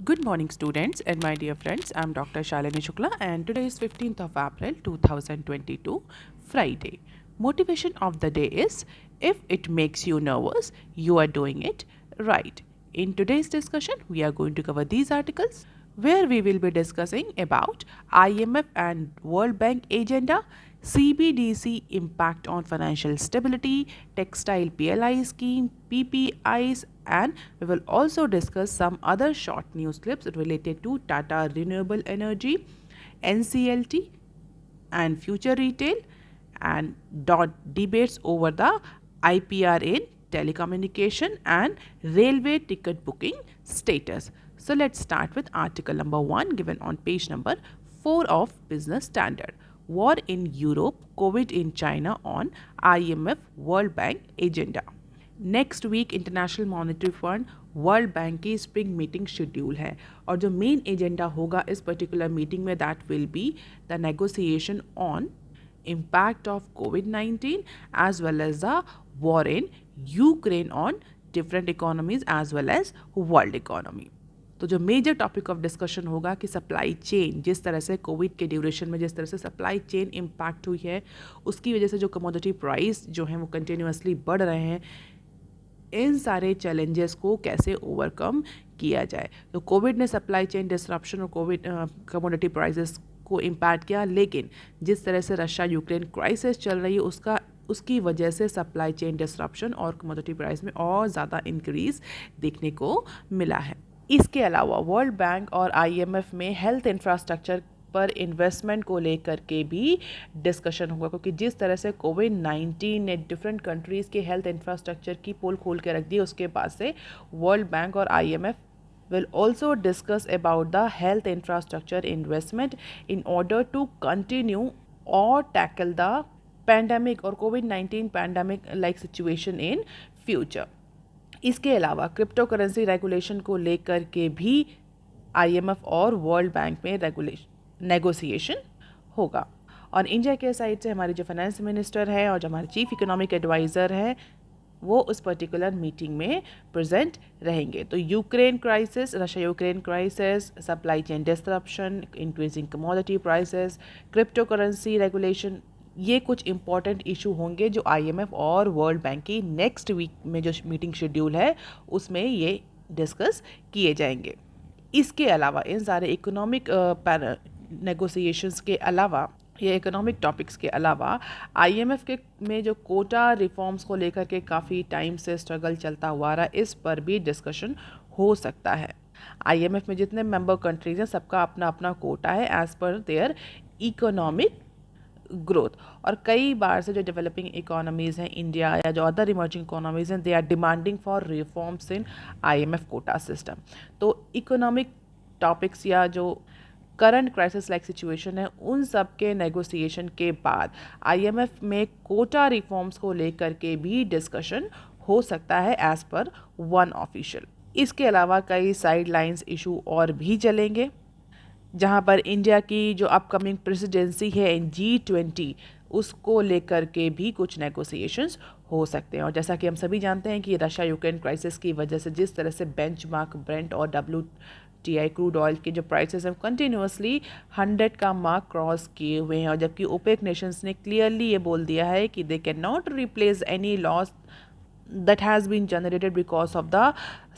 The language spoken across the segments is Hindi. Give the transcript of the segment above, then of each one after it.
Good morning, students and my dear friends. I'm Dr. Shalini Shukla, and today is 15th of April 2022, Friday. Motivation of the day is if it makes you nervous, you are doing it right. In today's discussion, we are going to cover these articles where we will be discussing about IMF and World Bank agenda, CBDC impact on financial stability, textile PLI scheme, PPIs, and we will also discuss some other short news clips related to Tata Renewable Energy, NCLT, and future retail, and debates over the IPR in telecommunication and railway ticket booking status. So let's start with article number 1 given on page number 4 of Business Standard. War in Europe, COVID in China on IMF World Bank agenda. Next week International Monetary Fund World Bank की स्प्रिंग मीटिंग शेड्यूल है और जो मेन एजेंडा होगा इस पर्टिकुलर मीटिंग में that will be the negotiation on impact of COVID-19 as well as the war in Ukraine on different economies as well as world economy. तो जो मेजर टॉपिक ऑफ डिस्कशन होगा कि सप्लाई चेन जिस तरह से कोविड के ड्यूरेशन में जिस तरह से सप्लाई चेन इम्पैक्ट हुई है उसकी वजह से जो कमोडिटी प्राइस जो हैं वो कंटिन्यूसली बढ़ रहे हैं, इन सारे चैलेंजेस को कैसे ओवरकम किया जाए. तो कोविड ने सप्लाई चेन डिसरप्शन और कोविड कमोडिटी प्राइसेस को इम्पैक्ट किया, लेकिन जिस तरह से रशिया यूक्रेन क्राइसिस चल रही है उसकी वजह से सप्लाई चेन डिसरप्शन और कमोडिटी प्राइस में और ज़्यादा इंक्रीज देखने को मिला है. इसके अलावा वर्ल्ड बैंक और आईएमएफ में हेल्थ इंफ्रास्ट्रक्चर पर इन्वेस्टमेंट को लेकर के भी डिस्कशन होगा, क्योंकि जिस तरह से कोविड-19 ने डिफरेंट कंट्रीज़ के हेल्थ इंफ्रास्ट्रक्चर की पोल खोल के रख दी, उसके बाद से वर्ल्ड बैंक और IMF will also discuss about the health infrastructure investment in order to continue or tackle the pandemic or COVID-19 pandemic like situation in future. इसके अलावा क्रिप्टो करेंसी रेगुलेशन को लेकर के भी आईएमएफ और वर्ल्ड बैंक में नेगोशिएशन होगा. और इंडिया के साइड से हमारे जो फाइनेंस मिनिस्टर है और जो हमारे चीफ इकोनॉमिक एडवाइज़र हैं वो उस पर्टिकुलर मीटिंग में प्रेजेंट रहेंगे. तो Ukraine crisis, Russia Ukraine crisis, supply chain disruption, increasing commodity prices, crypto currency regulation, ये कुछ इंपॉर्टेंट इशू होंगे जो आईएमएफ और वर्ल्ड बैंक की नेक्स्ट वीक में जो मीटिंग शेड्यूल है उसमें ये डिस्कस किए जाएंगे. इसके अलावा इन सारे इकोनॉमिक नेगोशिएशंस के अलावा ये इकोनॉमिक टॉपिक्स के अलावा आईएमएफ के में जो कोटा रिफॉर्म्स को लेकर के काफ़ी टाइम से स्ट्रगल चलता हुआ रहा, इस पर भी डिस्कशन हो सकता है. आईएमएफ में जितने मेंबर कंट्रीज हैं सबका अपना अपना कोटा है as per their economic growth. और कई बार से जो डेवलपिंग इकोनॉमीज़ हैं इंडिया या जो अदर इमर्जिंग इकोनॉमीज़ हैं, they are demanding for reforms in IMF quota system. तो इकोनॉमिक टॉपिक्स या जो करंट क्राइसिस लाइक सिचुएशन है उन सब के नेगोशिएशन के बाद आईएमएफ में कोटा रिफॉर्म्स को लेकर के भी डिस्कशन हो सकता है एज पर वन ऑफिशियल. इसके अलावा कई साइड लाइन्स इशू और भी चलेंगे जहां पर इंडिया की जो अपकमिंग प्रेसिडेंसी है इन G20 उसको लेकर के भी कुछ नेगोशिएशंस हो सकते हैं. और जैसा कि हम सभी जानते हैं कि रशिया यूक्रेन क्राइसिस की वजह से जिस तरह से बेंचमार्क ब्रेंट और WTI क्रूड ऑयल के जो प्राइसेस हैं कंटिन्यूसली 100 का मार्क क्रॉस किए हुए हैं, और जबकि ओपेक नेशंस ने क्लियरली ये बोल दिया है कि दे can not replace any loss that has been generated because of the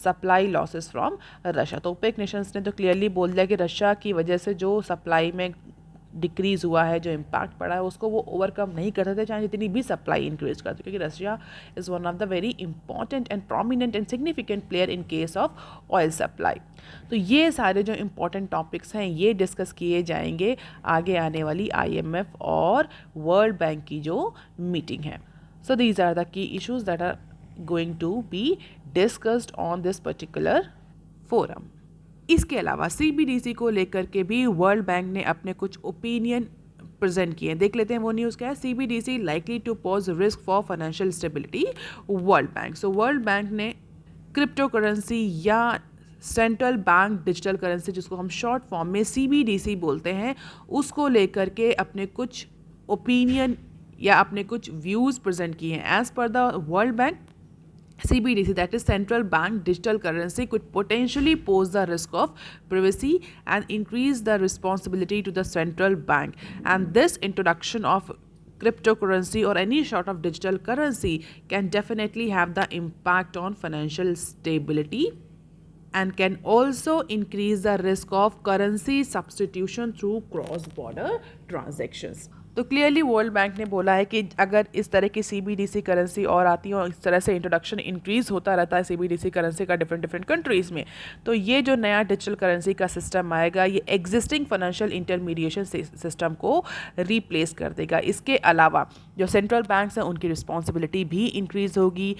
supply losses from Russia. तो ओपेक नेशंस ने तो क्लियरली बोल दिया कि रशिया की वजह से जो सप्लाई में डिक्रीज़ हुआ है, जो इम्पैक्ट पड़ा है, उसको वो ओवरकम नहीं कर सकते चाहे जितनी भी सप्लाई इंक्रीज करते, क्योंकि Russia is one of the very important and prominent and significant player in case of oil supply. तो ये सारे जो इम्पॉर्टेंट टॉपिक्स हैं ये डिस्कस किए जाएंगे आगे आने वाली आईएमएफ और वर्ल्ड बैंक की जो मीटिंग है. So these are the key issues that are going to be discussed on this particular forum. इसके अलावा सीबीडीसी को लेकर के भी वर्ल्ड बैंक ने अपने कुछ ओपिनियन प्रेजेंट किए. देख लेते हैं वो न्यूज़ क्या है. CBDC likely to pose risk for financial stability World Bank. So World Bank ने क्रिप्टो करेंसी या सेंट्रल बैंक डिजिटल करेंसी जिसको हम शॉर्ट फॉर्म में सीबीडीसी बोलते हैं उसको लेकर के अपने कुछ ओपिनियन या अपने कुछ व्यूज़ प्रेजेंट किए हैं. As per the World Bank CBDC, that is central bank digital currency, could potentially pose the risk of privacy and increase the responsibility to the central bank. And this introduction of cryptocurrency or any sort of digital currency can definitely have the impact on financial stability and can also increase the risk of currency substitution through cross border transactions. तो क्लियरली वर्ल्ड बैंक ने बोला है कि अगर इस तरह की CBDC करेंसी और आती है और इस तरह से इंट्रोडक्शन इंक्रीज होता रहता है CBDC करेंसी का डिफरेंट डिफरेंट कंट्रीज़ में, तो ये जो नया डिजिटल करेंसी का सिस्टम आएगा ये एग्जिस्टिंग फाइनेंशियल इंटरमीडिएशन सिस्टम को रिप्लेस कर देगा. इसके अलावा जो सेंट्रल बैंक्स हैं उनकी रिस्पॉन्सिबिलिटी भी इंक्रीज होगी.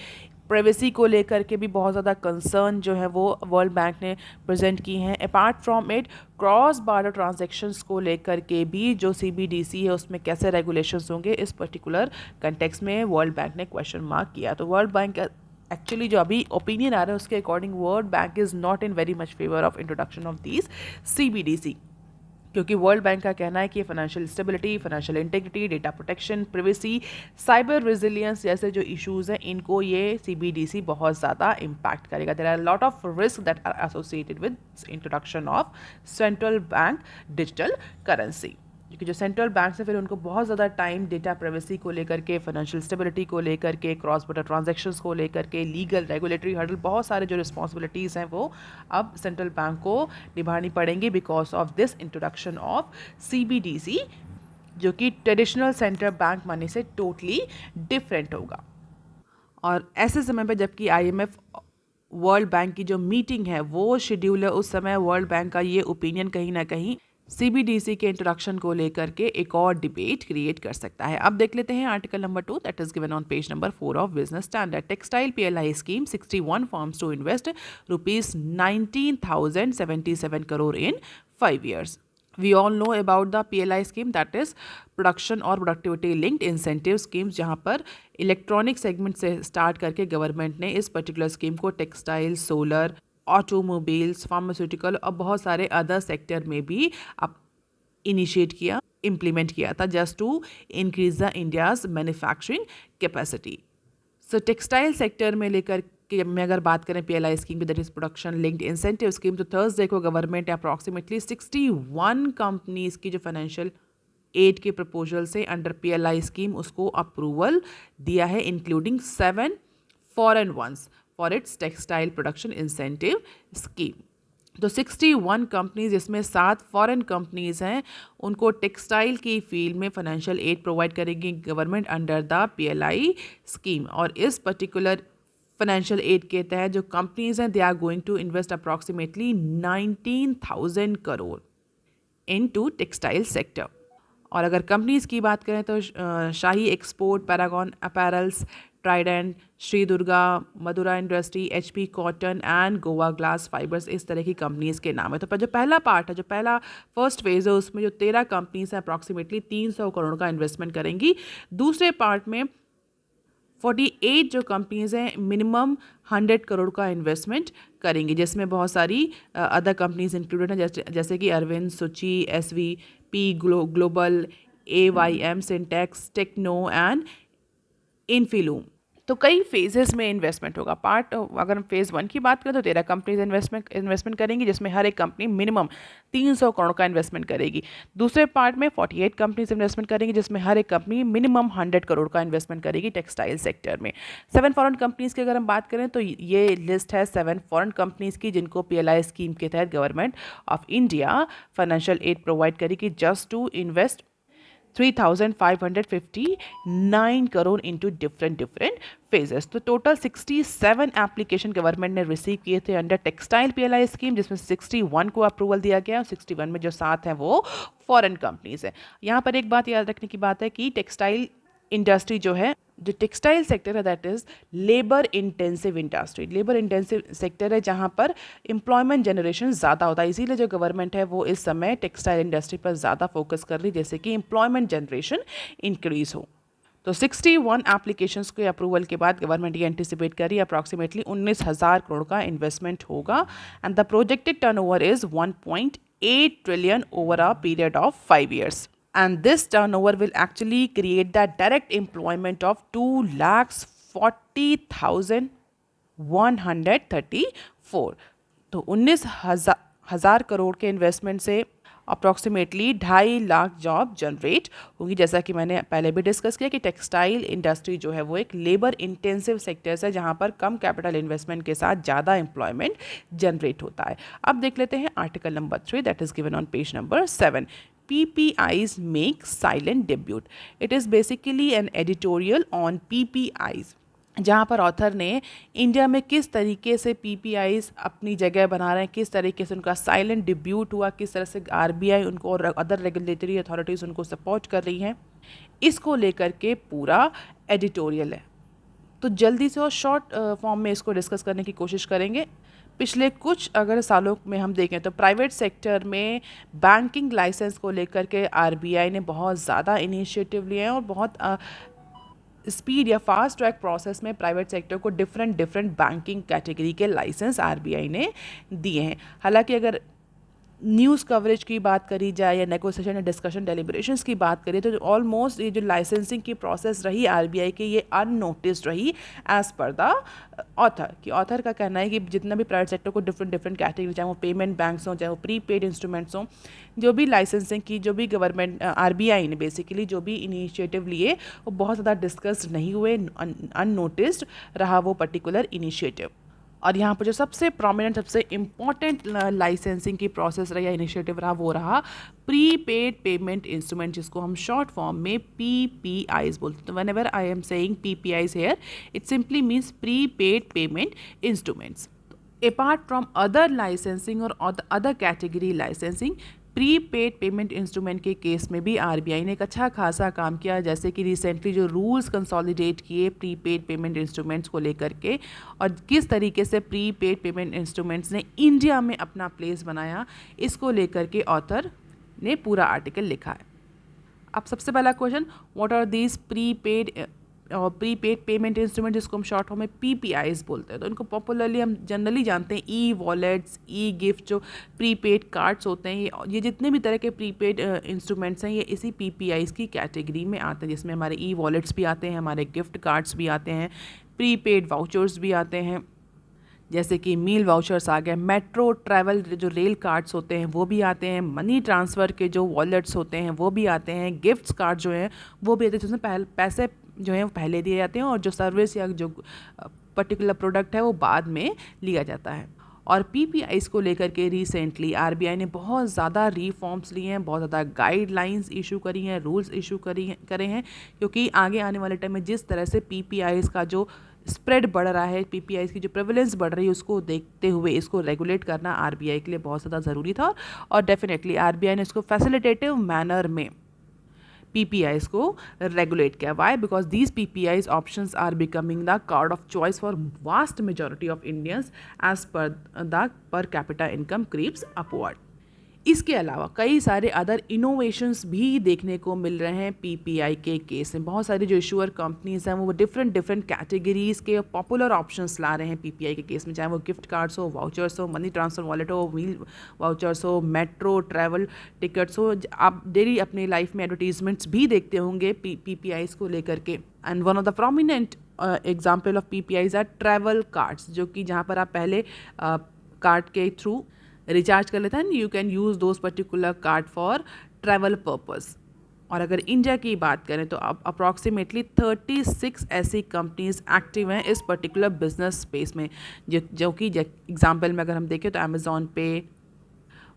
प्राइवेसी को लेकर के भी बहुत ज़्यादा कंसर्न जो है वो वर्ल्ड बैंक ने प्रेजेंट की हैं. Apart from it cross border transactions को लेकर के भी जो CBDC है उसमें कैसे रेगुलेशंस होंगे, इस पर्टिकुलर कंटेक्स्ट में वर्ल्ड बैंक ने क्वेश्चन मार्क किया. तो वर्ल्ड बैंक एक्चुअली जो अभी ओपिनियन आ रहा है उसके according world bank is not in very much favour of introduction of these CBDC, क्योंकि वर्ल्ड बैंक का कहना है कि financial stability, financial integrity, data protection, privacy, cyber resilience जैसे जो इश्यूज़ हैं इनको ये CBDC बहुत ज़्यादा इम्पैक्ट करेगा. There are lot of risk that are associated with introduction of central bank digital currency, क्योंकि जो सेंट्रल बैंक है फिर उनको बहुत ज़्यादा टाइम डेटा प्राइवेसी को लेकर के, फाइनेंशियल स्टेबिलिटी को लेकर के, क्रॉस बॉर्डर ट्रांजैक्शंस को लेकर के, लीगल रेगुलेटरी हर्डल, बहुत सारे जो रिस्पॉन्सिबिलिटीज़ हैं वो अब सेंट्रल बैंक को निभानी पड़ेंगी because of this introduction of CBDC, जो कि ट्रेडिशनल सेंट्रल बैंक मनी से टोटली डिफरेंट होगा. और ऐसे समय पर जबकि IMF वर्ल्ड बैंक की जो मीटिंग है वो शेड्यूल है, उस समय वर्ल्ड बैंक का ये ओपिनियन कहीं ना कहीं CBDC के इंट्रोडक्शन को लेकर के एक और डिबेट क्रिएट कर सकता है. अब देख लेते हैं article number 2 that is given on page number 4 of Business Standard. Textile PLI scheme 61 firms to invest ₹19,077 crore in 5 years. We all know about the PLI scheme, that is production और प्रोडक्टिविटी लिंक्ड इंसेंटिव स्कीम्स, जहाँ पर इलेक्ट्रॉनिक सेगमेंट से स्टार्ट करके गवर्नमेंट ने इस पर्टिकुलर स्कीम को टेक्सटाइल, सोलर, ऑटोमोबाइल्स, फार्मास्यूटिकल और बहुत सारे अदर सेक्टर में भी अब इनिशिएट किया, इम्प्लीमेंट किया था just to increase the India's manufacturing capacity. So textile sector में लेकर कि में अगर बात करें PLI स्कीम की, that is production linked incentive scheme, तो थर्सडे को गवर्नमेंट अप्रॉक्सीमेटली 61 कंपनीज की जो फाइनेंशियल एड के प्रपोजल से अंडर PLI स्कीम उसको अप्रूवल दिया है, including 7 foreign ones for its textile production incentive scheme. तो 61 कंपनीज जिसमें 7 फॉरेन कंपनीज हैं उनको टेक्सटाइल की फील्ड में फाइनेंशियल एड प्रोवाइड करेगी government under the PLI scheme. और इस पर्टिकुलर फाइनेंशियल एड के तहत जो कंपनीज हैं they are going to invest approximately 19,000 crore into textile sector. और अगर कंपनीज़ की बात करें तो Shahi export, Paragon apparels, Trident, Shri Durga, Madhura industry, HP cotton and Goa glass fibres, इस तरह की कंपनीज़ के नाम है. तो जो पहला पार्ट है, जो पहला फर्स्ट फेज़ है उसमें जो 13 कंपनीज़ हैं अप्रॉक्सीमेटली 300 करोड़ का इन्वेस्टमेंट करेंगी. दूसरे पार्ट में 48 जो कंपनीज़ हैं मिनिमम 100 करोड़ का इन्वेस्टमेंट करेंगी, जिसमें बहुत सारी अदर कंपनीज इंक्लूडेड हैं जैसे कि Arvind, Suchi, SVP global, AYM, Sintex, techno and इन्फिलूम. तो कई फेजेस में इन्वेस्टमेंट होगा. पार्ट अगर फेज़ 1 की बात करें तो 13 कंपनीज इन्वेस्टमेंट करेंगी, जिसमें हर एक कंपनी मिनिमम 300 करोड़ का इन्वेस्टमेंट करेगी. दूसरे पार्ट में 48 कंपनीज इन्वेस्टमेंट करेंगी, जिसमें हर एक कंपनी मिनिमम 100 करोड़ का इन्वेस्टमेंट करेगी टेक्सटाइल सेक्टर में. 7 फॉरेन कंपनीज़ की अगर हम बात करें तो ये लिस्ट है 7 फॉरेन कंपनीज़ की जिनको PLI स्कीम के तहत government of India financial aid provide करेगी just to invest 3,559 crore into different phases. तो टोटल 67 एप्लीकेशन गवर्नमेंट ने रिसीव किए थे अंडर टेक्सटाइल PLI स्कीम, जिसमें 61 को अप्रूवल दिया गया और 61 में जो 7 हैं वो फॉरेन कंपनीज हैं. यहाँ पर एक बात याद रखने की बात है कि टेक्सटाइल इंडस्ट्री जो है, जो टेक्सटाइल सेक्टर है that is labour intensive industry. Labour intensive sector है जहाँ पर एम्प्लॉयमेंट जनरेशन ज़्यादा होता है, इसीलिए जो गवर्नमेंट है वो इस समय टेक्सटाइल इंडस्ट्री पर ज़्यादा फोकस कर रही है जैसे कि एम्प्लॉयमेंट जनरेशन इंक्रीज हो. तो 61 एप्लीकेशंस के अप्रूवल के बाद गवर्नमेंट ये एंटिसिपेट कर रही है अप्रॉक्सीमेटली 19,000 करोड़ का इन्वेस्टमेंट होगा. And the projected turnover is 1.8 trillion over a period of 5 years. And this turnover will actually create that direct employment of 2,40,000 134। तो 19,000 करोड़ के इन्वेस्टमेंट से अप्रॉक्सीमेटली 2.5 लाख जॉब जनरेट होगी। जैसा कि मैंने पहले भी डिस्कस किया कि टेक्सटाइल इंडस्ट्री जो है वो एक लेबर इंटेंसिव सेक्टर्स है जहाँ पर कम कैपिटल इन्वेस्टमेंट के साथ ज़्यादा एम्प्लॉयमेंट जनरेट होता है। अब देख लेते हैं article number 3 that is given on page number 7। PPIs make silent debut. It is basically an editorial on PPIs, जहाँ पर ऑथर ने इंडिया में किस तरीके से पीपीआईज अपनी जगह बना रहे हैं, किस तरीके से उनका साइलेंट डिब्यूट हुआ, किस तरह से आरबीआई उनको और अदर रेगुलेटरी अथॉरिटीज़ उनको सपोर्ट कर रही हैं, इसको लेकर के पूरा एडिटोरियल है। तो जल्दी से और शॉर्ट फॉर्म में इसको डिस्कस करने की कोशिश करेंगे। पिछले कुछ अगर सालों में हम देखें तो प्राइवेट सेक्टर में बैंकिंग लाइसेंस को लेकर के आरबीआई ने बहुत ज़्यादा इनिशिएटिव लिए हैं और बहुत स्पीड या फास्ट ट्रैक प्रोसेस में प्राइवेट सेक्टर को डिफरेंट बैंकिंग कैटेगरी के लाइसेंस आरबीआई ने दिए हैं। हालांकि अगर न्यूज़ कवरेज की बात करी जाए या नेगोशिएशन या डिस्कशन डेलिब्रेशंस की बात करें तो ऑलमोस्ट ये जो लाइसेंसिंग की प्रोसेस रही आरबीआई की ये अननोटिस्ड रही एज पर द ऑथर। कि ऑथर का कहना है कि जितना भी प्राइवेट सेक्टर को डिफरेंट कैटेगरी, चाहे वो पेमेंट बैंक्स हों, चाहे वो प्रीपेड इंस्ट्रूमेंट्स हों, जो भी लाइसेंसिंग की, जो भी गवर्नमेंट आरबीआई ने बेसिकली जो भी इनिशिएटिव लिए वो बहुत ज़्यादा डिस्कस नहीं हुए, अननोटिस्ड रहा वो पर्टिकुलर इनिशिएटिव। और यहाँ पर जो सबसे प्रोमिनेंट, सबसे इम्पॉर्टेंट लाइसेंसिंग की प्रोसेस रहा या इनिशिएटिव रहा वो रहा प्रीपेड पेमेंट इंस्ट्रूमेंट, जिसको हम शॉर्ट फॉर्म में PPIs बोलते हैं। तो whenever I am saying PPIs here, it simply means prepaid payment instruments. Apart from other licensing और other category licensing, prepaid payment instrument के केस में भी आरबीआई ने एक अच्छा खासा काम किया। जैसे कि रिसेंटली जो रूल्स कंसोलिडेट किए प्रीपेड पेमेंट इंस्ट्रूमेंट्स को लेकर के और किस तरीके से प्रीपेड पेमेंट इंस्ट्रूमेंट्स ने इंडिया में अपना प्लेस बनाया, इसको लेकर के ऑथर ने पूरा आर्टिकल लिखा है। अब सबसे पहला question, what are these prepaid payment instrument, जिसको हम शॉर्ट फॉर्म में PPIs बोलते हैं। तो इनको पॉपुलरली हम जनरली जानते हैं ई वॉलेट्स, ई गिफ्ट, जो प्रीपेड कार्ड्स होते हैं, ये जितने भी तरह के प्रीपेड इंस्ट्रूमेंट्स हैं ये इसी PPIs की कैटेगरी में आते हैं, जिसमें हमारे ई वॉलेट्स भी आते हैं, हमारे गिफ्ट कार्ड्स भी आते हैं, प्रीपेड वाउचर्स भी आते हैं, जैसे कि मील वाउचर्स आ गए, मेट्रो ट्रैवल जो रेल कार्ड्स होते हैं वो भी आते हैं, मनी ट्रांसफ़र के जो वॉलेट्स होते हैं वो भी आते हैं, गिफ्ट्स कार्ड जो हैं वो भी आते हैं, जिसमें पैसे जो हैं वो पहले दिए जाते हैं और जो सर्विस या जो पर्टिकुलर प्रोडक्ट है वो बाद में लिया जाता है। और PPIs को लेकर के रिसेंटली आरबीआई ने बहुत ज़्यादा रिफॉर्म्स लिए हैं, बहुत ज़्यादा गाइडलाइंस इशू करी हैं, रूल्स इशू करे हैं, क्योंकि आगे आने वाले टाइम में जिस तरह से PPIs का जो स्प्रेड बढ़ रहा है, PPIs की जो प्रेवलेंस बढ़ रही है, उसको देखते हुए इसको रेगुलेट करना आरबीआई के लिए बहुत ज़्यादा ज़रूरी था। और डेफिनेटली आरबीआई ने इसको फैसिलिटेटिव मैनर में PPIs को रेगुलेट किया। Why? Because these PPIs options are becoming the card of choice for vast majority of Indians as per the per capita income creeps upward. इसके अलावा कई सारे अदर इनोवेशंस भी देखने को मिल रहे हैं PPI के केस में। बहुत सारी जो इशूअर कंपनीज हैं वो डिफरेंट कैटेगरीज के पॉपुलर ऑप्शंस ला रहे हैं PPI के केस में, चाहे वो गिफ्ट कार्ड्स हो, वाउचर्स हो, मनी ट्रांसफर वॉलेट हो, मील वाउचर्स हो, मेट्रो ट्रैवल टिकट्स हो। आप डेली अपनी लाइफ में एडवर्टीजमेंट्स भी देखते होंगे PPIs को लेकर के। And one of the prominent example of PPIs are travel cards, जो कि जहाँ पर आप पहले कार्ड के थ्रू रिचार्ज कर लेते हैं, you can use those particular card for travel purpose. और अगर इंडिया की बात करें तो अब अप्रॉक्सीमेटली 36 ऐसी कंपनीज एक्टिव हैं इस पर्टिकुलर बिजनेस स्पेस में, जो कि एग्जांपल में अगर हम देखें तो अमेज़ॉन पे,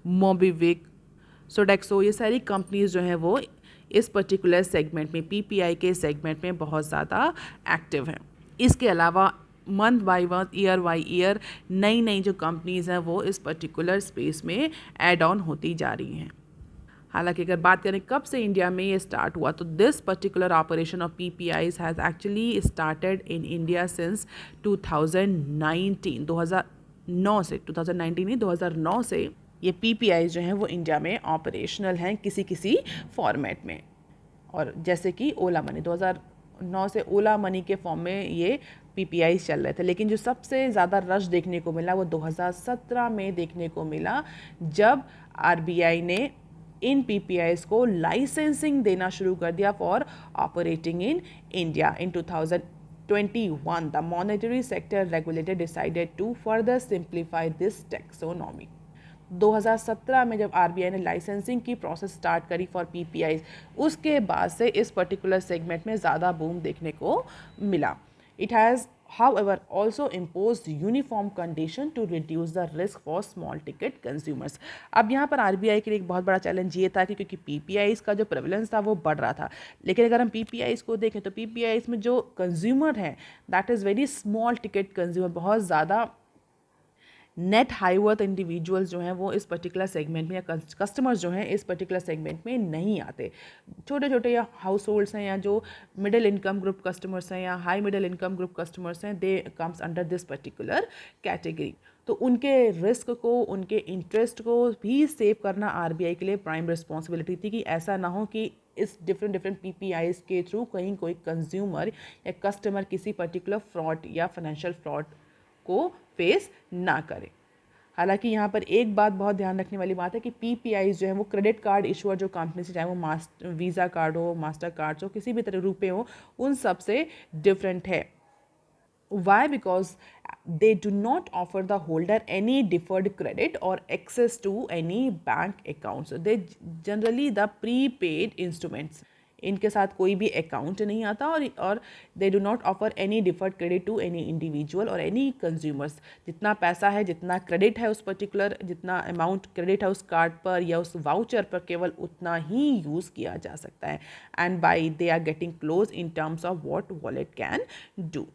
मोबीविक, सोडेक्सो, ये सारी कंपनीज जो हैं वो इस पर्टिकुलर सेगमेंट में, PPI के सेगमेंट में बहुत ज़्यादा एक्टिव हैं। इसके अलावा month by month, year by year नई जो कंपनीज़ हैं वो इस पर्टिकुलर स्पेस में ऐड ऑन होती जा रही हैं। हालांकि अगर बात करें कब से इंडिया में ये स्टार्ट हुआ, तो this particular operation of PPIs has actually started in India since 2019 नहीं 2009 से ये PPIs जो हैं वो इंडिया में ऑपरेशनल हैं किसी फॉर्मेट में। और जैसे कि ओला मनी 2009 से ओला मनी के फॉर्म में ये PPIs चल रहे थे, लेकिन जो सबसे ज़्यादा रश देखने को मिला वो 2017 में देखने को मिला, जब आरबीआई ने इन PPIs को लाइसेंसिंग देना शुरू कर दिया for operating in India in 2021, the monetary sector regulator decided to further simplify this taxonomy. 2017 में जब आरबीआई ने लाइसेंसिंग की प्रोसेस स्टार्ट करी फॉर पीपीआई, उसके बाद से इस पर्टिकुलर सेगमेंट में ज़्यादा बूम देखने को मिला. It has however also imposed uniform condition to reduce the risk for small ticket consumers. अब यहाँ पर आरबीआई के लिए एक बहुत बड़ा चैलेंज ये था कि क्योंकि पीपीआईज का जो प्रेवलेंस था वो बढ़ रहा था, लेकिन अगर हम पीपीआईज को देखें तो पीपीआईज में जो कंज्यूमर है that is very small ticket consumer, बहुत ज़्यादा नेट हाई वर्थ इंडिविजुअल्स जो हैं वो इस पर्टिकुलर सेगमेंट में या कस्टमर्स जो हैं इस पर्टिकुलर सेगमेंट में नहीं आते. छोटे छोटे या हाउस होल्ड्स हैं या जो मिडिल इनकम ग्रुप कस्टमर्स हैं या high middle income group customers हैं, they comes under this particular category. तो उनके रिस्क को, उनके इंटरेस्ट को भी सेव करना आरबीआई के लिए प्राइम रिस्पॉन्सिबिलिटी थी कि ऐसा ना हो कि इस डिफरेंट पीपीआईज के थ्रू कहीं कोई कंज्यूमर या कस्टमर किसी पर्टिकुलर फ्रॉड या फाइनेंशियल फ्रॉड को फेस ना करें. हालांकि यहाँ पर एक बात बहुत ध्यान रखने वाली बात है कि पीपीआईज जो है वो क्रेडिट कार्ड इशूअर जो कंपनी से, चाहे वो वीज़ा कार्ड हो, मास्टर कार्ड हो, किसी भी तरह रुपए हो, उन सब से डिफरेंट है. Why? Because they do not offer the holder any deferred credit or access to any bank accounts. They generally the prepaid instruments. इनके साथ कोई भी अकाउंट नहीं आता और they do not offer any deferred credit to any individual और एनी कंज्यूमर्स. जितना पैसा है, जितना क्रेडिट है उस पर्टिकुलर, जितना अमाउंट क्रेडिट है उस कार्ड पर या उस वाउचर पर, केवल उतना ही यूज़ किया जा सकता है. And by they are getting close in terms of what wallet can do.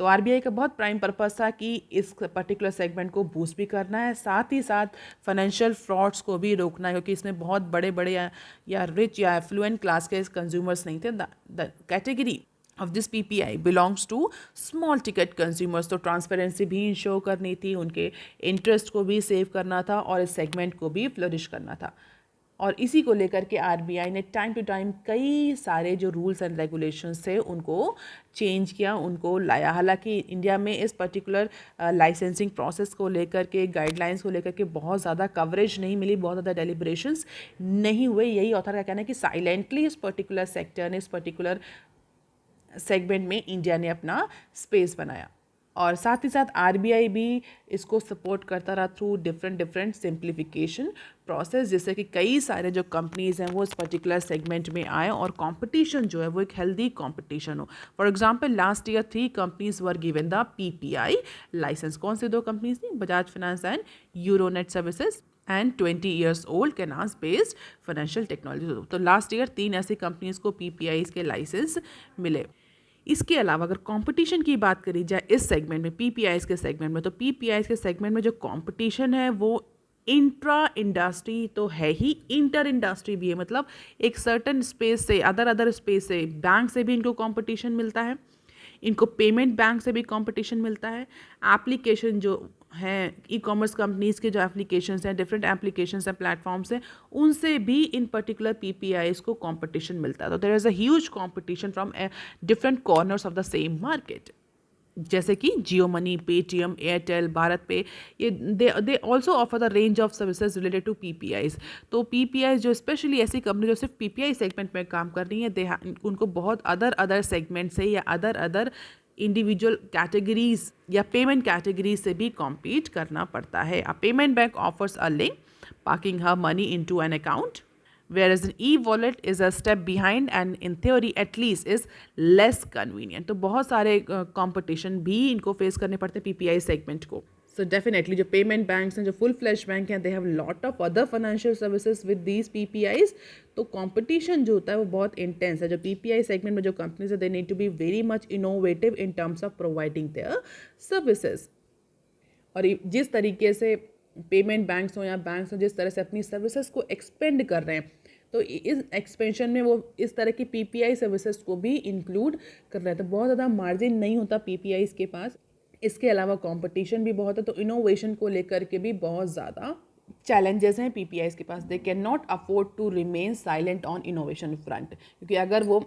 तो आरबीआई का बहुत प्राइम पर्पस था कि इस पर्टिकुलर सेगमेंट को बूस्ट भी करना है, साथ ही साथ फाइनेंशियल फ्रॉड्स को भी रोकना है, क्योंकि इसमें बहुत बड़े बड़े या रिच या एफ्लुएंट क्लास के कंज्यूमर्स नहीं थे. The category of this PPI belongs to small ticket consumers. तो ट्रांसपेरेंसी भी इंश्योर करनी थी, उनके इंटरेस्ट को भी सेव करना था और इस सेगमेंट को भी फ्लरिश करना था. और इसी को लेकर के आरबीआई ने टाइम टू टाइम कई सारे जो रूल्स एंड रेगुलेशंस थे उनको चेंज किया, उनको लाया. हालांकि इंडिया में इस पर्टिकुलर लाइसेंसिंग प्रोसेस को लेकर के, गाइडलाइंस को लेकर के बहुत ज़्यादा कवरेज नहीं मिली, बहुत ज़्यादा डेलिब्रेशंस नहीं हुए. यही ऑथर का कहना है कि साइलेंटली इस पर्टिकुलर सेक्टर ने, इस पर्टिकुलर सेगमेंट में इंडिया ने अपना स्पेस बनाया. और साथ ही साथ आरबीआई भी इसको सपोर्ट करता रहा थ्रू डिफरेंट सिंप्लीफिकेशन प्रोसेस, जिससे कि कई सारे जो कंपनीज़ हैं वो इस पर्टिकुलर सेगमेंट में आए और कंपटीशन जो है वो एक हेल्दी कंपटीशन हो. For example last year 3 companies were given the PPI license. कौन से 2 कंपनीज थी? Bajaj finance and Euronet services and 20 years old कैनास बेस्ड फाइनेंशियल टेक्नोलॉजी. तो लास्ट ईयर 3 ऐसी कंपनीज को पीपीआई के लाइसेंस मिले. इसके अलावा अगर कंपटीशन की बात करी जाए इस सेगमेंट में, पीपीआईज के सेगमेंट में, तो पीपीआईज के सेगमेंट में जो कंपटीशन है वो इंट्रा इंडस्ट्री तो है ही, इंटर इंडस्ट्री भी है. मतलब एक सर्टन स्पेस से अदर स्पेस से, बैंक से भी इनको कंपटीशन मिलता है, इनको पेमेंट बैंक से भी कंपटीशन मिलता है. एप्लीकेशन जो हैं, ई कॉमर्स कंपनीज़ के जो एप्लीकेशंस हैं, डिफरेंट एप्लीकेशंस हैं, प्लेटफॉर्म्स हैं, उनसे भी इन पर्टिकुलर पीपीआईज को कंपटीशन मिलता है. तो there is a huge competition from different corners of the same market, जैसे कि Jio money, Paytm, Airtel, BharatPe, ये they also offer the range of services related to PPIs. तो पीपीआई जो स्पेशली ऐसी कंपनी जो सिर्फ पीपीआई सेगमेंट में काम कर रही है, उनको बहुत अदर सेगमेंट से या अदर इंडिविजुअल कैटेगरीज या पेमेंट कैटेगरीज से भी कॉम्पीट करना पड़ता है. अ payment bank offers a link parking her money into an account, whereas an e-wallet is a step behind and in theory at least is less convenient. तो बहुत सारे कंपटीशन भी इनको फेस करने पड़ते हैं पीपीआई सेगमेंट को. सो डेफिनेटली जो पेमेंट बैंक्स हैं, जो फुल फ्लैश बैंक हैं, they have lot of other financial services with these PPIs. तो कंपटीशन जो होता है वो बहुत इंटेंस है. जो पीपीआई सेगमेंट में जो कंपनीज है, they need to be very much innovative in terms of providing their services. और जिस तरीके से पेमेंट बैंक्स हो या बैंक्स हो, जिस तरह से अपनी सर्विसेज को एक्सपेंड कर रहे हैं, तो इस एक्सपेंशन में वो इस तरह की पीपीआई सर्विसेज को भी इंक्लूड कर रहे हैं. तो बहुत ज़्यादा मार्जिन नहीं होता पीपीआईज के पास. इसके अलावा कंपटीशन भी बहुत है, तो इनोवेशन को लेकर के भी बहुत ज़्यादा चैलेंजेस हैं पीपीआईज के पास. They can not afford to remain silent on innovation front, क्योंकि अगर वो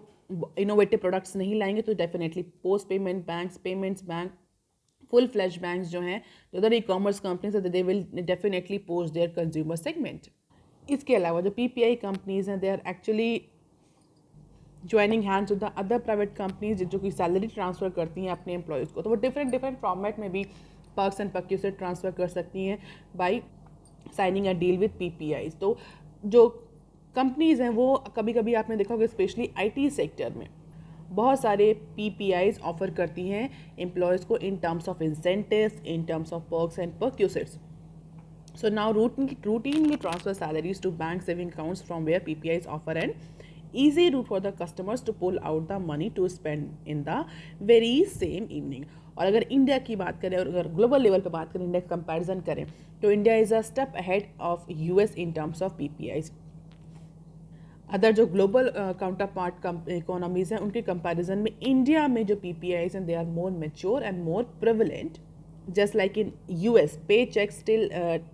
इनोवेटिव प्रोडक्ट्स नहीं लाएंगे तो definitely post payment banks, payments bank, full flash banks जो हैं, जो अदर ई कॉमर्स कंपनीज है, they will definitely post their consumer segment. इसके अलावा जो पीपीआई कंपनीज हैं, they are actually joining hands with the other private companies जो कि सैलरी ट्रांसफ़र करती हैं अपने एम्प्लॉयज़ को, तो वो डिफरेंट डिफरेंट फॉर्मेट में भी पर्क्स एंड पक्यू से ट्रांसफ़र कर सकती हैं by signing a deal with PPIs. तो जो कंपनीज़ हैं वो कभी कभी आपने देखा होगा स्पेशली आईटी सेक्टर में बहुत सारे पीपीआईज ऑफर करती हैं एम्प्लॉयज़ को in terms of incentives, in terms of perks and perquisites. So now routinely transfer salaries to bank saving accounts from where PPIs offer an easy route for the customers to pull out the money to spend in the very same evening. और अगर इंडिया की बात करें और अगर ग्लोबल लेवल पे बात करें, इंडिया कंपैरिजन करें, तो India is a step ahead of US in terms of PPIs. Other जो ग्लोबल काउंटर पार्ट इकोनॉमीज़ हैं उनके कंपैरिजन में इंडिया में जो पीपीआईज हैं they are more mature and more prevalent. Just like in US, paychecks still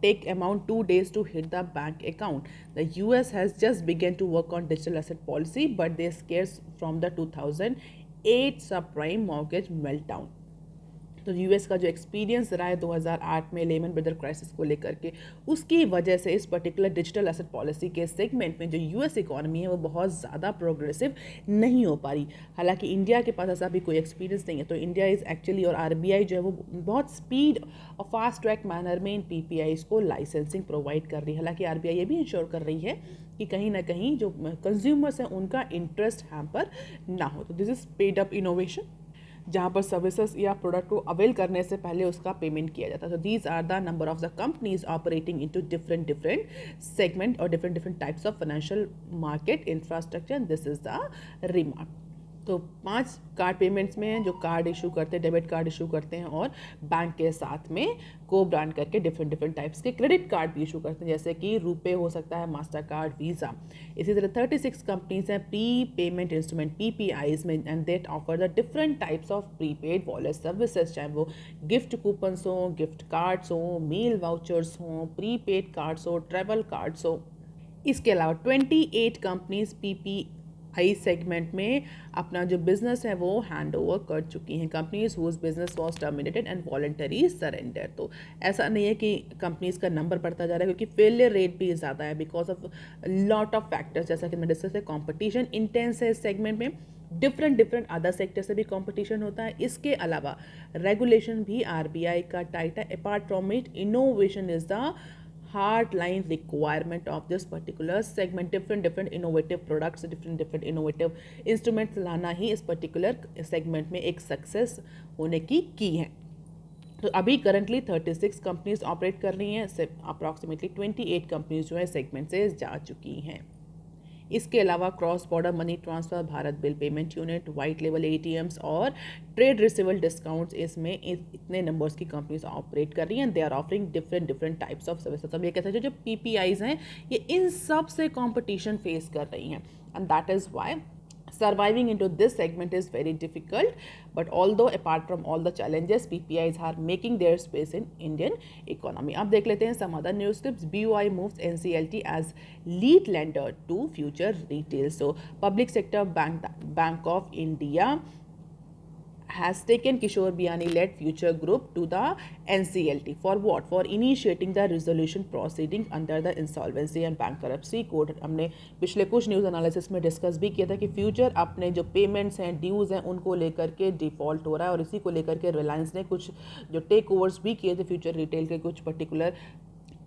take amount 2 days to hit the bank account. The US has just begun to work on digital asset policy, but they scares from the 2008 subprime mortgage meltdown. तो यूएस का जो एक्सपीरियंस रहा है 2008 में लेमन ब्रदर क्राइसिस को लेकर के, उसकी वजह से इस पर्टिकुलर डिजिटल एसेट पॉलिसी के सेगमेंट में जो यूएस इकॉनमी है वो बहुत ज़्यादा प्रोग्रेसिव नहीं हो पा रही. हालांकि इंडिया के पास ऐसा भी कोई एक्सपीरियंस नहीं है. तो इंडिया इज़ एक्चुअली और आरबीआई जो है वो बहुत स्पीड और फास्ट ट्रैक मैनर में इन पीपीआईज को लाइसेंसिंग प्रोवाइड कर रही है. हालांकि आरबीआई ये भी इंश्योर कर रही है कि कहीं ना कहीं जो कंज्यूमर्स हैं उनका इंटरेस्ट यहाँ पर ना हो. तो this is paid up innovation, जहाँ पर सर्विसेज या प्रोडक्ट को अवेल करने से पहले उसका पेमेंट किया जाता है. तो these are the number of the companies operating into different segment और different types of financial market infrastructure. This is the remark. तो 5 कार्ड पेमेंट्स में हैं जो कार्ड इशू करते हैं, डेबिट कार्ड इशू करते हैं और बैंक के साथ में को ब्रांड करके डिफरेंट टाइप्स के क्रेडिट कार्ड भी इशू करते हैं, जैसे कि रुपे हो सकता है, मास्टर कार्ड, वीज़ा. इसी तरह 36 कंपनीज हैं प्री पेमेंट इंस्ट्रूमेंट पीपीआईज में, and that offer the different types of prepaid wallet services, चाहे वो गिफ्ट कूपन्स हों, गिफ्ट कार्ड्स हों, मील वाउचर्स हों, प्रीपेड कार्ड्स हो, ट्रैवल कार्ड्स हो. इसके अलावा 28 कंपनीज पीपीआई सेगमेंट में अपना जो बिजनेस है वो हैंड ओवर कर चुकी हैं. Companies whose business was terminated and voluntary surrender. तो ऐसा नहीं है कि कंपनीज का नंबर बढ़ता जा रहा है, क्योंकि फेलियर रेट भी ज़्यादा है because of lot of factors. जैसा कि मैं डिस्कस है, कॉम्पिटिशन इंटेंस है इस सेगमेंट में, डिफरेंट अदर सेक्टर से भी कंपटीशन होता है. इसके अलावा रेगुलेशन भी आरबीआई का टाइट है. Apart from it, innovation is the hard line requirement of this particular segment. different innovative products, different innovative instruments लाना ही इस particular segment में एक सक्सेस होने की है. तो अभी करंटली 36 कंपनीज ऑपरेट कर रही हैं, अप्रॉक्सीमेटली 28 कंपनीज जो है सेगमेंट से जा चुकी हैं. इसके अलावा cross border money transfer, Bharat bill payment unit, white लेवल एटीएम्स और ट्रेड रिसीवेबल डिस्काउंट्स, इसमें इतने नंबर्स की कंपनीज ऑपरेट कर रही हैं. They are offering different types of services. अब ये कह सकते हैं जो पीपीआईज हैं ये इन सब से कॉम्पिटिशन फेस कर रही हैं, and that is why surviving into this segment is very difficult. But although apart from all the challenges, PPIs are making their space in Indian economy. अब देख लेते हैं some other news clips. BOI moves NCLT as lead lender to future retail. So public sector bank of India has taken Kishore Biyani-led Future Group to the NCLT. For what? For initiating the resolution proceeding under the Insolvency and Bankruptcy Code. हमने पिछले कुछ न्यूज़ एनालिसिस में डिस्कस भी किया था कि फ्यूचर अपने जो पेमेंट्स हैं, ड्यूज़ हैं, उनको लेकर के डिफ़ॉल्ट हो रहा है, और इसी को लेकर के रिलायंस ने कुछ जो टेक ओवर्स भी किए थे फ्यूचर रिटेल के कुछ पर्टिकुलर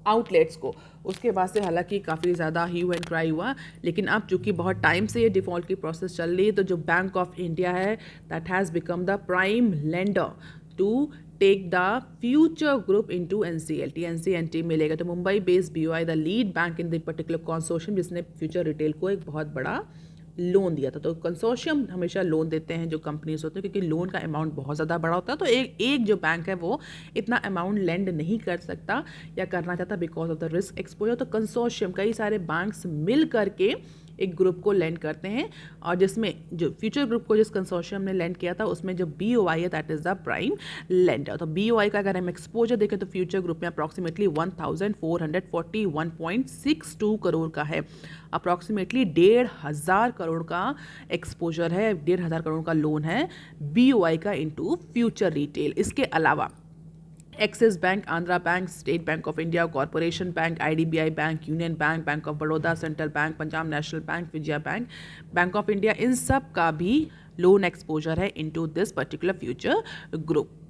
आउटलेट्स को. उसके बाद से हालांकि काफ़ी ज़्यादा ह्यू एंड क्राई हुआ, लेकिन अब चूँकि बहुत टाइम से ये डिफ़ॉल्ट की प्रोसेस चल रही है, तो जो बैंक ऑफ इंडिया है that has become the prime lender to take the Future Group into NCLT मिलेगा. तो Mumbai based BOI the lead bank in the particular consortium, जिसने फ्यूचर रिटेल को एक बहुत बड़ा लोन दिया था. तो कंसोर्शियम हमेशा लोन देते हैं जो कंपनीज होते हैं, क्योंकि लोन का अमाउंट बहुत ज़्यादा बड़ा होता है. तो एक जो बैंक है वो इतना अमाउंट लेंड नहीं कर सकता या करना चाहता because of the risk exposure. तो कंसोर्शियम कई सारे बैंक्स मिल करके एक ग्रुप को लेंड करते हैं, और जिसमें जो फ्यूचर ग्रुप को जिस कंसोर्शियम ने लेंड किया था उसमें जो बीओआई है that is the prime lender. तो बीओआई का अगर हम एक्सपोजर देखें तो फ्यूचर ग्रुप में अप्रॉक्सीमेटली 1441.62 करोड़ का है. अप्रॉक्सीमेटली 1,500 करोड़ का एक्सपोजर है, 1,500 करोड़ का लोन है बीओआई का इनटू फ्यूचर रिटेल. इसके अलावा Axis Bank, Andhra Bank, State Bank of India, Corporation Bank, IDBI Bank, Union Bank, Bank of Baroda, Central Bank, Punjab National Bank, Vijaya Bank, Bank of India, इन सब का भी लोन एक्सपोजर है into this particular future group.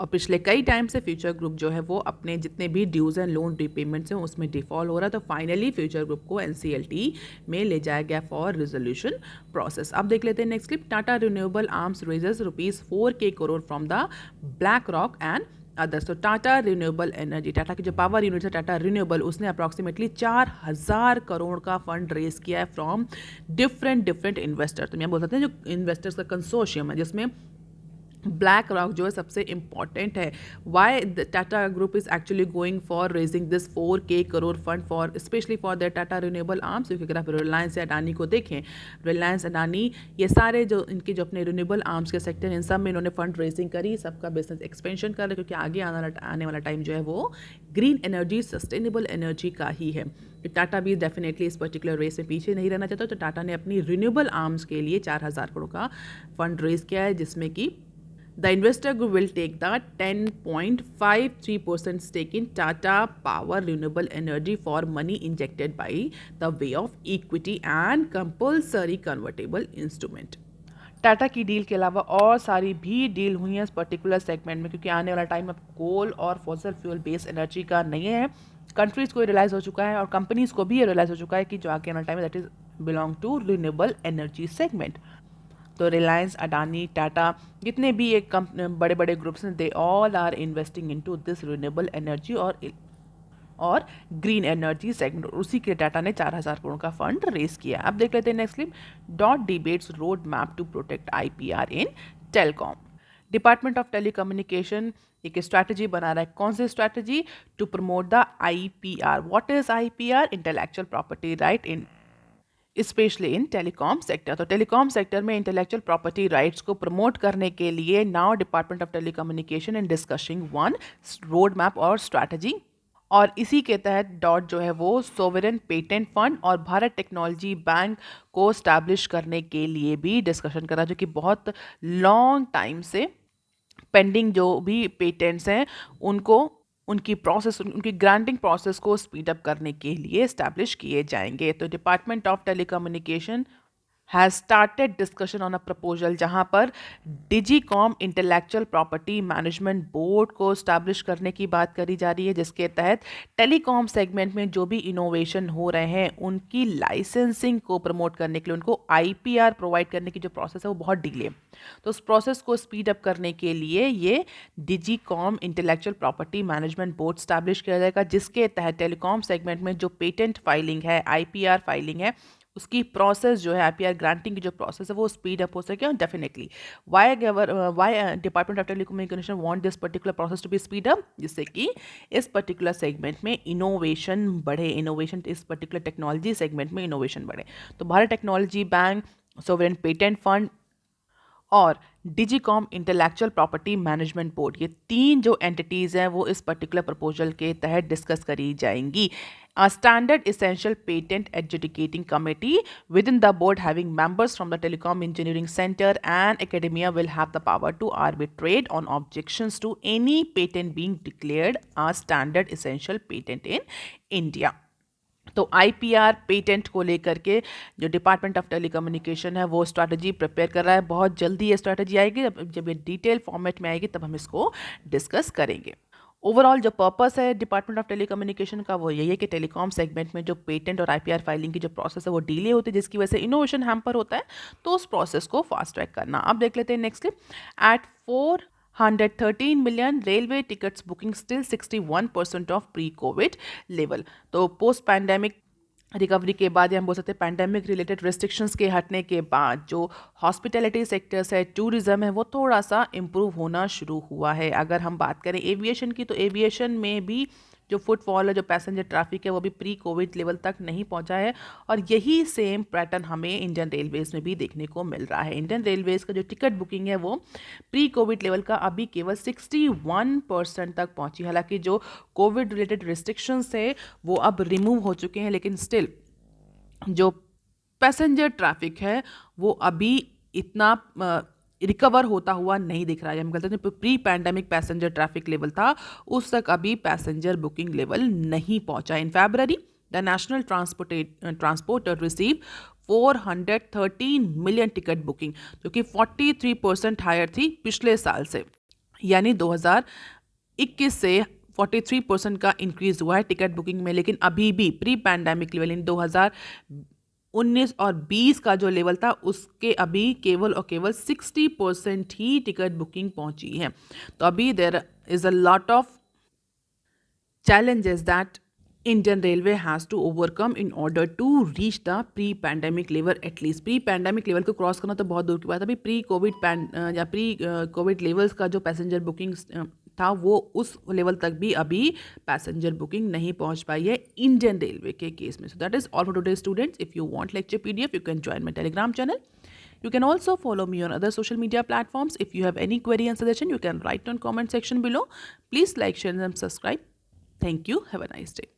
और पिछले कई टाइम से फ्यूचर ग्रुप जो है वो अपने जितने भी ड्यूज एंड लोन रिपेमेंट्स हैं उसमें डिफॉल्ट हो रहा है, तो फाइनली फ्यूचर ग्रुप को एनसीएलटी में ले जाया गया फॉर रिजोल्यूशन प्रोसेस। अब देख लेते हैं next clip. Tata renewable arms raises ₹4K crore from the black rock and others. तो टाटा रिन्यूएबल एनर्जी, टाटा की जो पावर यूनिट है टाटा रिन्यूएबल, उसने अप्रॉक्सीमेटली 4,000 करोड़ का फंड रेज किया है फ्रॉम डिफरेंट इन्वेस्टर। तो मैं बोल सकते हैं जो इन्वेस्टर्स का कंसोर्शियम है जिसमें ब्लैक रॉक जो है सबसे इंपॉर्टेंट है। Why the Tata group is actually going for raising this 4K crore fund for specially for the Tata renewable arms. क्योंकि अगर आप रिलायंस या अडानी को देखें, रिलायंस अडानी ये सारे जो इनके जो अपने रिन्यूएबल आर्म्स के सेक्टर इन सब में इन्होंने फंड रेजिंग करी, सबका बिजनेस एक्सपेंशन कर रहे, क्योंकि आगे आने वाला टाइम जो है वो ग्रीन एनर्जी, सस्टेनेबल एनर्जी का ही है। टाटा भी डेफिनेटली इस पर्टिकुलर रेस में पीछे नहीं रहना चाहता, तो टाटा ने अपनी रिन्यूएबल आर्म्स के लिए 4,000 करोड़ का फंड रेज किया है, जिसमें कि the investor group will take the 10.53% stake in Tata Power Renewable Energy for money injected by the way of equity and compulsory convertible instrument. Tata की डील के अलावा और सारी भी डील हुई हैं इस पर्टिकुलर सेगमेंट में, क्योंकि आने वाला टाइम अब कोल और फॉसिल फ्यूल बेस्ड एनर्जी का नहीं है। कंट्रीज़ को रियलाइज़ हो चुका है और कंपनीज़ को भी ये रियलाइज़ हो चुका है कि जो आगे आने वाला टाइम है that is belong to renewable energy segment. तो रिलायंस, अडानी, टाटा, जितने भी एक बड़े बड़े ग्रुप्स हैं, they all are investing into this renewable energy और ग्रीन एनर्जी सेगमेंट। उसी के टाटा ने 4,000 करोड़ का फंड रेज किया। अब देख लेते हैं next clip. DoT debates road map to protect IPR in telecom. Department of telecommunication एक स्ट्रैटेजी बना रहा है। कौन सी strategy? To promote the IPR. What is IPR? Intellectual property right in specially in telecom sector. तो टेलीकॉम सेक्टर में इंटेलेक्चुअल प्रॉपर्टी राइट्स को प्रमोट करने के लिए now department of telecommunication in discussing one road map और स्ट्रैटेजी। और इसी के तहत डॉट जो है वो सोवरेन पेटेंट फंड और भारत टेक्नोलॉजी बैंक को स्टैब्लिश करने के लिए भी डिस्कशन करा, जो कि बहुत लॉन्ग टाइम से पेंडिंग जो भी पेटेंट्स हैं उनकी प्रोसेस, उनकी ग्रांटिंग प्रोसेस को स्पीड अप करने के लिए एस्टैब्लिश किए जाएंगे। तो department of telecommunication has started discussion on a proposal, जहां पर डिजीकॉम इंटेलेक्चुअल प्रॉपर्टी मैनेजमेंट बोर्ड को स्टैब्लिश करने की बात करी जा रही है, जिसके तहत टेलीकॉम सेगमेंट में जो भी इनोवेशन हो रहे हैं उनकी लाइसेंसिंग को प्रमोट करने के लिए उनको आईपीआर प्रोवाइड करने की जो प्रोसेस है वो बहुत डिले। तो उस प्रोसेस को स्पीड अप करने के लिए ये Digicom intellectual property management board establish किया जाएगा, जिसके तहत टेलीकॉम सेगमेंट में जो पेटेंट फाइलिंग है, आईपीआर फाइलिंग है, उसकी प्रोसेस जो है आईपीआर ग्रांटिंग की जो प्रोसेस है वो स्पीड अप हो सके। और definitely why department of telecommunication want this particular process to be speed up, जिससे कि इस पर्टिकुलर सेगमेंट में इनोवेशन बढ़े, इनोवेशन इस पर्टिकुलर टेक्नोलॉजी सेगमेंट में इनोवेशन बढ़े। तो Bharat technology bank, sovereign patent fund और Digicom intellectual property management board, ये तीन जो एंटिटीज़ हैं वो इस पर्टिकुलर प्रपोजल के तहत डिस्कस करी जाएंगी। A standard essential patent adjudicating committee within the board having members from the Telecom Engineering Center and academia will have the power to arbitrate on objections to any patent being declared a standard essential patent in India. तो आईपीआर पेटेंट को लेकर के जो डिपार्टमेंट ऑफ टेलीकम्युनिकेशन है वो स्ट्रैटेजी प्रिपेयर कर रहा है। बहुत जल्दी ये स्ट्रैटेजी आएगी, जब ये डिटेल फॉर्मेट में आएगी तब हम इसको डिस्कस करेंगे। ओवरऑल जो पर्पस है डिपार्टमेंट ऑफ टेलीकम्युनिकेशन का वो यही है कि टेलीकॉम सेगमेंट में जो पेटेंट और आईपीआर फाइलिंग की जो प्रोसेस है वो डिले होती है, जिसकी वजह से इनोवेशन हैम्पर होता है, तो उस प्रोसेस को फास्ट ट्रैक करना। अब देख लेते हैं next clip. At 413 million railway tickets booking still 61% of pre Covid level. तो पोस्ट पैंडेमिक रिकवरी के बाद, या हम बोल सकते हैं पैंडेमिक रिलेटेड रिस्ट्रिक्शंस के हटने के बाद जो हॉस्पिटैलिटी सेक्टर्स है, टूरिज्म है, वो थोड़ा सा इम्प्रूव होना शुरू हुआ है। अगर हम बात करें एविएशन की, तो एविएशन में भी जो फुटफॉल है, जो पैसेंजर ट्रैफिक है, वो भी प्री कोविड लेवल तक नहीं पहुंचा है। और यही सेम पैटर्न हमें इंडियन रेलवेज़ में भी देखने को मिल रहा है। इंडियन रेलवेज़ का जो टिकट बुकिंग है वो प्री कोविड लेवल का अभी केवल 61% तक पहुंची। हालांकि जो कोविड रिलेटेड रिस्ट्रिक्शंस है वो अब रिमूव हो चुके हैं, लेकिन स्टिल जो पैसेंजर ट्रैफिक है वो अभी इतना रिकवर होता हुआ नहीं दिख रहा है। हम कहते हैं pre pandemic passenger traffic level था उस तक अभी पैसेंजर बुकिंग लेवल नहीं पहुंचा। In February the national transporter receive 413 million ticket booking, जो कि 43% हायर थी पिछले साल से। यानी 2021 से 43% का इंक्रीज हुआ है टिकट बुकिंग में। लेकिन अभी भी प्री पैंडेमिक लेवल इन 2019 और 20 का जो लेवल था उसके अभी केवल और केवल 60% ही टिकट बुकिंग पहुंची है। तो अभी there is a lot of challenges that Indian Railway has to overcome in order to reach the pre-pandemic level at least. Pre-pandemic level को क्रॉस करना तो बहुत दूर की बात है। अभी प्री कोविड लेवल्स का जो पैसेंजर बुकिंग था वो उस लेवल तक भी अभी पैसेंजर बुकिंग नहीं पहुंच पाई है इंडियन रेलवे के केस में। So that is all for today students. If you want lecture PDF, you can join my Telegram channel. You can also follow me on other social media platforms. If you have any query and suggestion, you can write on comment section below. Please like, share and subscribe. Thank you. Have a nice day.